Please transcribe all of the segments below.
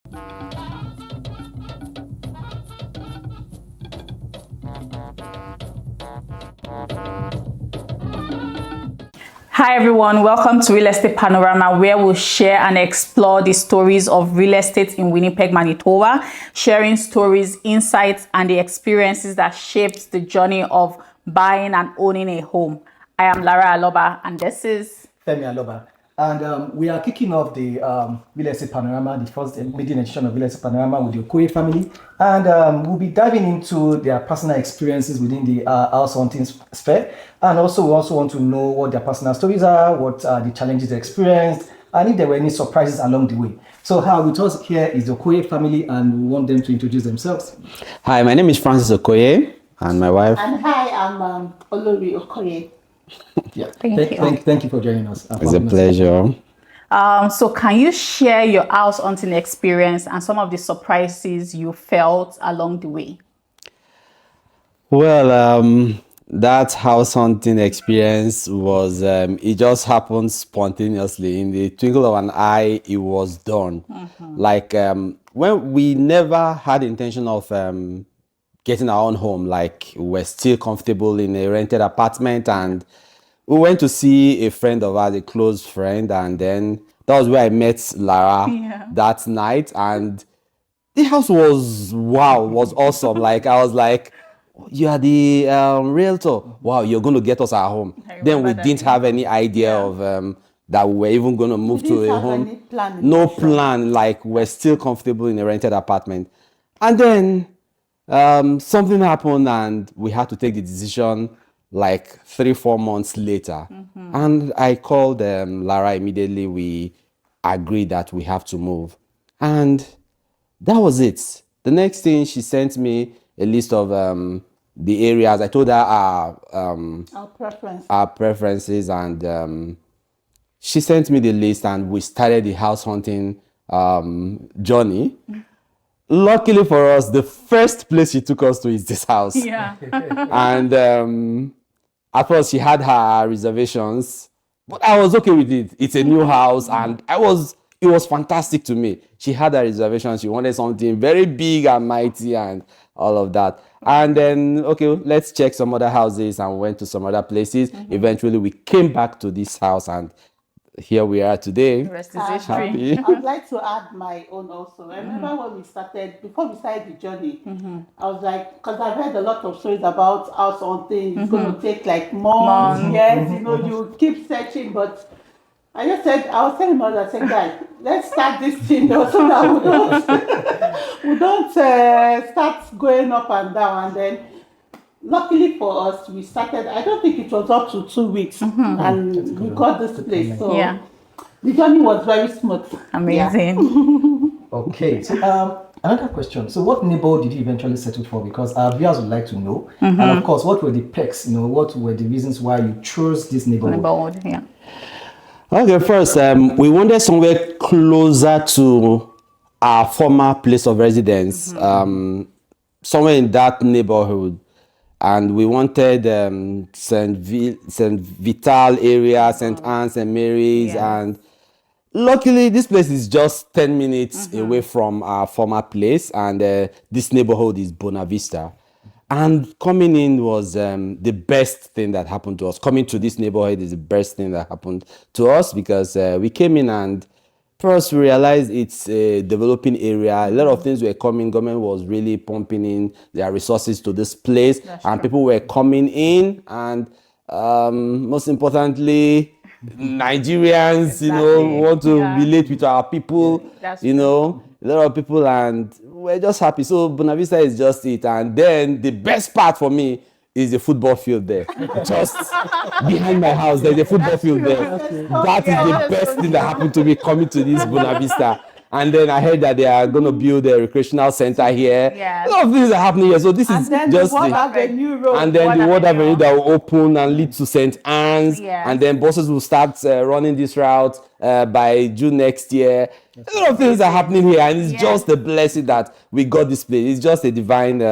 Hi everyone, welcome to Real Estate Panorama, where we'll share and explore the stories of real estate in Winnipeg, Manitoba, sharing stories, insights, and the experiences that shaped the journey of buying and owning a home. I am Lara Aloba, and this is Femi Aloba. And we are kicking off the Real Estate Panorama, the first maiden edition of Real Estate Panorama with the Okoyes family. And we'll be diving into their personal experiences within the house hunting sphere. And also, we also want to know what their personal stories are, what are the challenges they experienced, and if there were any surprises along the way. So, with us here is the Okoyes family, and we want them to introduce themselves. Hi, my name is Francis Okoyes, and my wife. And hi, I'm Olori Okoyes. Yeah. Thank you for joining us. It's a pleasure. So can you share your house hunting experience and some of the surprises you felt along the way? Well, that house hunting experience was, it just happened spontaneously. In the twinkle of an eye, it was done. Like, when we never had intention of getting our own home, like we're still comfortable in a rented apartment, and we went to see a friend of ours, a close friend, and then that was where I met Lara that night. And the house was awesome. Like, I was like, you are the realtor. Wow, you're going to get us our home. Then we didn't have any idea of that we were even going to move to a home. No plan. Like, we're still comfortable in a rented apartment. And then something happened, and we had to take the decision like 3-4 months later. And I called Lara immediately. We agreed that we have to move. And that was it. The next thing, she sent me a list of the areas. I told her our preferences, and she sent me the list, and we started the house hunting journey. Luckily for us, the first place she took us to is this house. Yeah. And at first she had her reservations, but I was okay with it. It's a new house, and it was fantastic to me. She had her reservations. She wanted something very big and mighty and all of that. And then, okay, let's check some other houses, and went to some other places. Eventually, we came back to this house, and here we are today. The rest is history. I would like to add my own also. I remember when we started, before we started the journey, I was like, because I've heard a lot of stories about house hunting. It's going to take like months. Yes, you keep searching, but I just said, I was telling my mother, I said, guys, let's start this thing though, so that we don't start going up and down. And then, luckily for us, we started, I don't think it was up to 2 weeks, and we got this place. So the journey was very smooth. Amazing. Okay, so another question. So what neighborhood did you eventually settle for? Because our viewers would like to know. And of course, what were the perks? What were the reasons why you chose this neighborhood? Okay, first, we wanted somewhere closer to our former place of residence, somewhere in that neighborhood. And we wanted St. Vital area, St. Anne's, St. Mary's. And luckily, this place is just 10 minutes away from our former place. And this neighborhood is Bona Vista. And coming in was the best thing that happened to us. Coming to this neighborhood is the best thing that happened to us, because we came in, and first we realized it's a developing area. A lot of things were coming. Government was really pumping in their resources to this place. And people were coming in. And most importantly, Nigerians, want to relate with our people, a lot of people, and we're just happy. So Bona Vista is just it. And then the best part for me is the football field there. Just behind my house, there's a football field there. That is the best thing that happened to me coming to this Bona Vista. And then I heard that they are going to build a recreational center here. Yes. A lot of things are happening here. So this And is then just the World Avenue Road. And then the World Avenue that will open and lead to St. Anne's. Yes. And then buses will start running this route by June next year. A lot of things are happening here, and it's just a blessing that we got this place. It's just a divine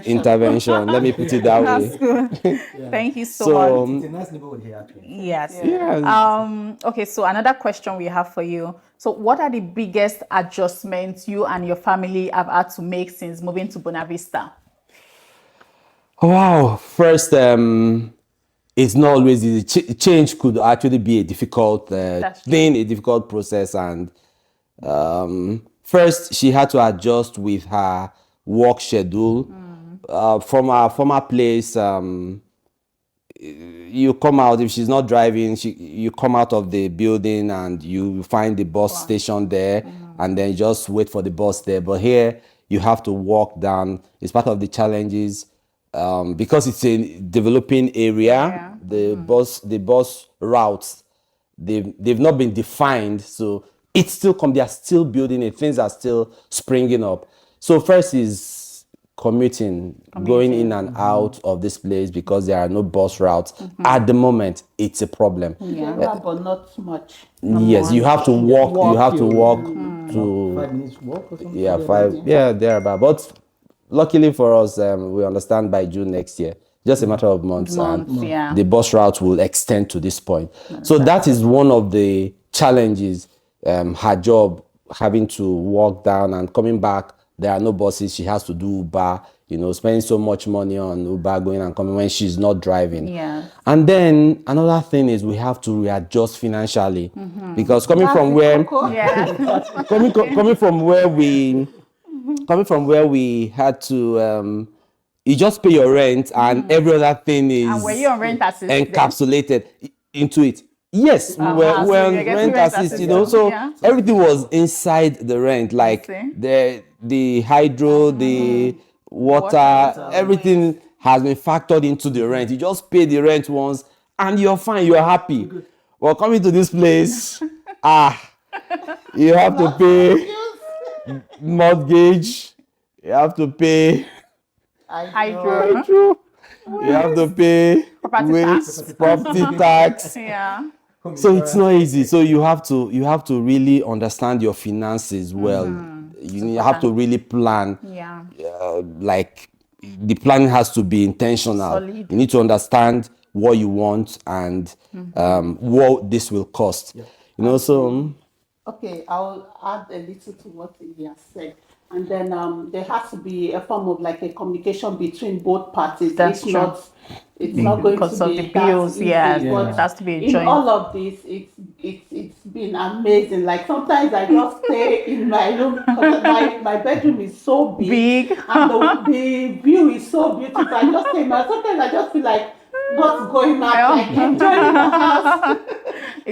intervention. Let me put it that way. That's good. Thank you so much. It's a nice neighborhood here, actually. Yes. Yes. Okay, so another question we have for you. So what are the biggest adjustments you and your family have had to make since moving to Bona Vista? Wow. First, it's not always easy. Change could actually be a difficult thing, a difficult process. And first, she had to adjust with her work schedule. From our former place, you come out, if she's not driving, you come out of the building and you find the bus station there, and then just wait for the bus there. But here, you have to walk down. It's part of the challenges. Because it's a developing area, the bus routes, they've not been defined, so it's still they are still building it. Things are still springing up. So first is commuting, going in and out of this place because there are no bus routes. At the moment, it's a problem. But not much. Yes, you have to walk. You have to walk to 5 minutes walk or something. thereabout. But luckily for us, we understand by June next year, just a matter of months, and the bus route will extend to this point. So that is one of the challenges. Her job, having to walk down and coming back. There are no buses. She has to do Uber, spending so much money on Uber, going and coming when she's not driving. Yeah. And then another thing is we have to readjust financially, because coming from where we had to, you just pay your rent and every other thing is And were you on rent assist encapsulated into it. Yes, we were on rent assist, so everything was inside the rent, like the hydro, the water, everything has been factored into the rent. You just pay the rent once and you're fine, you're happy. Well, coming to this place, you have to pay mortgage, you have to pay hydro, you have to pay property tax. Yeah. So it's not easy. So you have to really understand your finances well. You have to really plan. Yeah. Like the planning has to be intentional. Solid. You need to understand what you want and what this will cost. Yeah. So. Okay, I'll add a little to what he has said. And then there has to be a form of like a communication between both parties. That's true. It's not going because to of be the bills, that easy, it has to be a in joint. all of this, it's been amazing. Like sometimes I just stay in my room because my bedroom is so big. And the view is so beautiful. I just stay in my sometimes I just feel like not going out, like enjoying the house.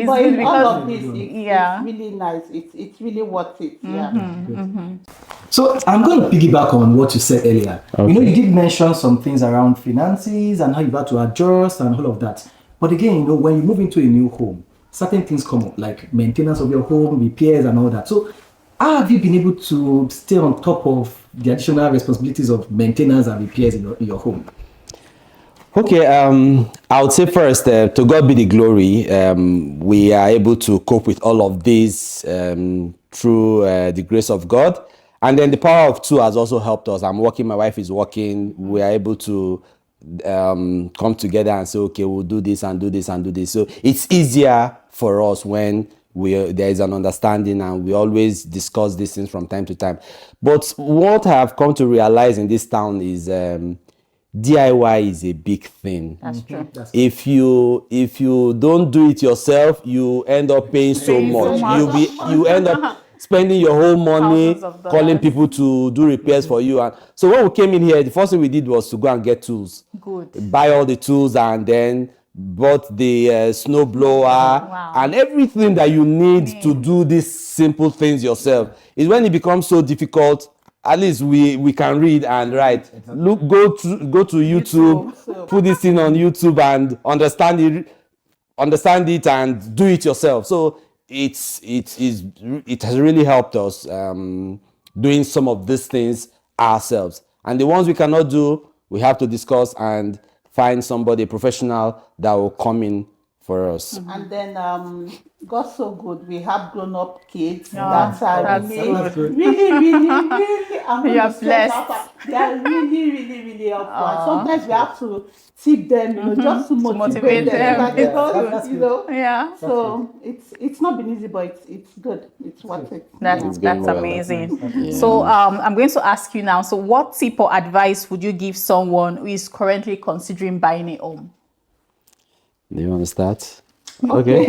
But in all of this, it's really nice. It's really worth it. So I'm going to piggyback on what you said earlier. Okay. You did mention some things around finances and how you had to adjust and all of that. But again, when you move into a new home, certain things come up, like maintenance of your home, repairs and all that. So how have you been able to stay on top of the additional responsibilities of maintenance and repairs in your home? Okay, I would say first, to God be the glory. We are able to cope with all of this through the grace of God. And then the power of two has also helped us. I'm working, my wife is working. We are able to come together and say, okay, we'll do this and do this and do this. So it's easier for us when there is an understanding, and we always discuss these things from time to time. But what I have come to realize in this town is DIY is a big thing. That's true. If you don't do it yourself, you end up paying so much. You end up spending your whole money calling people to do repairs for you. And so when we came in here, the first thing we did was to go and get tools. Good. Buy all the tools, and then bought the snow blower and everything that you need to do these simple things yourself. It's when it becomes so difficult, at least we can read and write. Look, go to YouTube, put this thing on YouTube and understand it and do it yourself. So it has really helped us doing some of these things ourselves. And the ones we cannot do, we have to discuss and find somebody, a professional, that will come in for us. And then God's so good. We have grown-up kids Yeah, that are that's really, good. really. I'm You're gonna stress blessed. out. They are really helpful. And sometimes we have to tip them, just to motivate motivate them. them. So that they It's don't, good. That's good. Yeah. So it's not been easy, but it's good. It's worth it. That's going well. amazing. So I'm going to ask you now. So what tip or advice would you give someone who is currently considering buying a home? Do you want to start? Okay.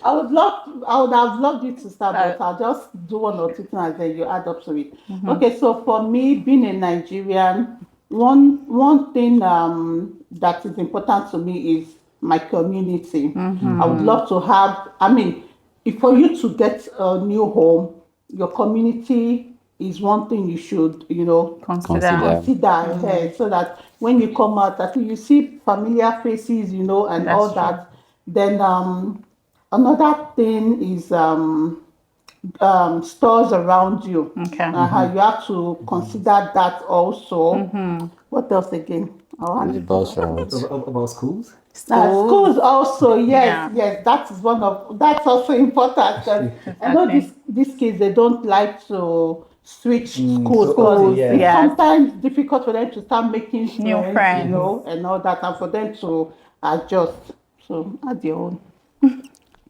I would have loved you to start, but I'll just do one or two things and then you add up to it. Okay, so for me, being a Nigerian, one thing that is important to me is my community. I would love to have, if for you to get a new home, your community is one thing you should, Consider. consider so that when you come out, that you see familiar faces, and That's all true. that. Then another thing is stores around you. Okay. You have to consider that also. What else again? The bus route. About schools? Schools also, Yeah. yes, that's also important. 'Cause I know these kids, they don't like to switch schools, because yeah. it's Yeah. sometimes difficult for them to start making New friends. and all that, and for them to adjust. So at your own.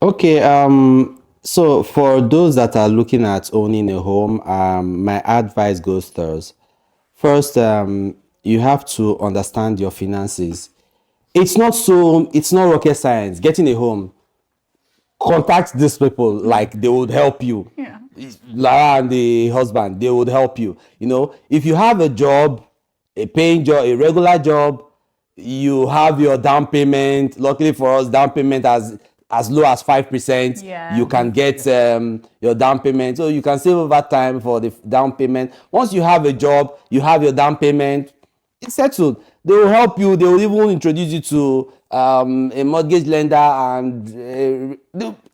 Okay, so for those that are looking at owning a home, my advice goes thus. First, you have to understand your finances. It's not rocket science. Getting a home, contact these people, like they would help you. Yeah. Lara and the husband, they would help you. If you have a job, a paying job, a regular job, you have your down payment. Luckily for us, down payment as low as 5%. Yeah. You can get your down payment, so you can save over time for the down payment. Once you have a job, you have your down payment, it's settled. They will help you. They will even introduce you to a mortgage lender, and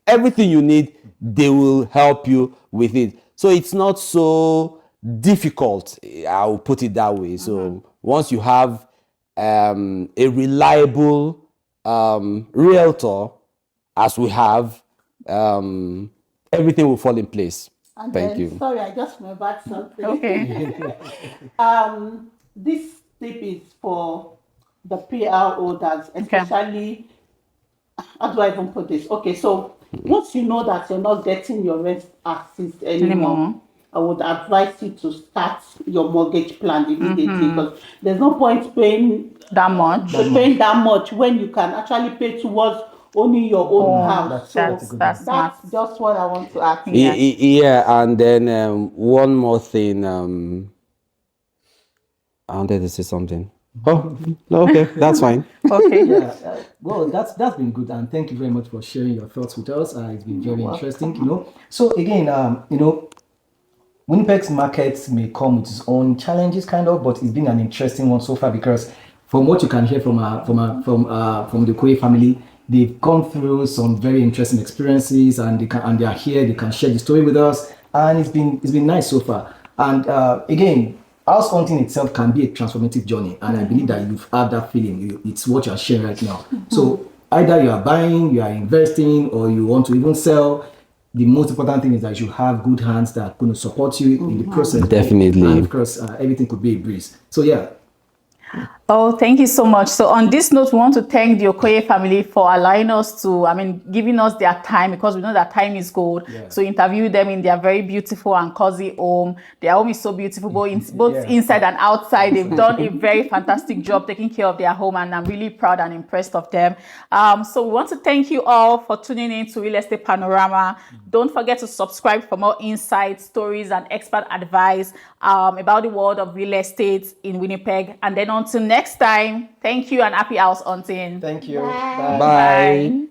everything you need, they will help you with it. So it's not so difficult, I will put it that way. So once you have a reliable realtor, as we have, everything will fall in place. And Thank then, you. sorry, I just remembered something. Okay. This tip is for the PR holders, especially. How do I even put this? Okay, so once you know that you're not getting your rent assist anymore, I would advise you to start your mortgage plan immediately, because there's no point paying That much. when you can actually pay towards owning your own house. That's smart. That's just what I want to add. Yeah, and then one more thing. I wanted to say something. Oh, okay, that's fine. Okay. Yeah, well, that's been good, and thank you very much for sharing your thoughts with us. It's been very interesting, So again, Winnipeg's market may come with its own challenges, kind of, but it's been an interesting one so far, because from what you can hear from the Okoyes family, they've gone through some very interesting experiences, and they are here. They can share the story with us, and it's been nice so far. And again, house hunting itself can be a transformative journey, and I believe that you've had that feeling. It's what you're sharing right now. So either you are buying, you are investing, or you want to even sell. The most important thing is that you have good hands that are going to support you in the process. Definitely. And of course, everything could be a breeze. So yeah. Oh, thank you so much. So on this note, we want to thank the Okoyes family for allowing us to, giving us their time, because we know that time is gold. Yeah. So interview them in their very beautiful and cozy home. Their home is so beautiful, both inside and outside. They've done a very fantastic job taking care of their home, and I'm really proud and impressed of them. So we want to thank you all for tuning in to Real Estate Panorama. Don't forget to subscribe for more insights, stories, and expert advice about the world of real estate in Winnipeg. And then until next time, thank you and happy house hunting. Thank you. Bye. Bye.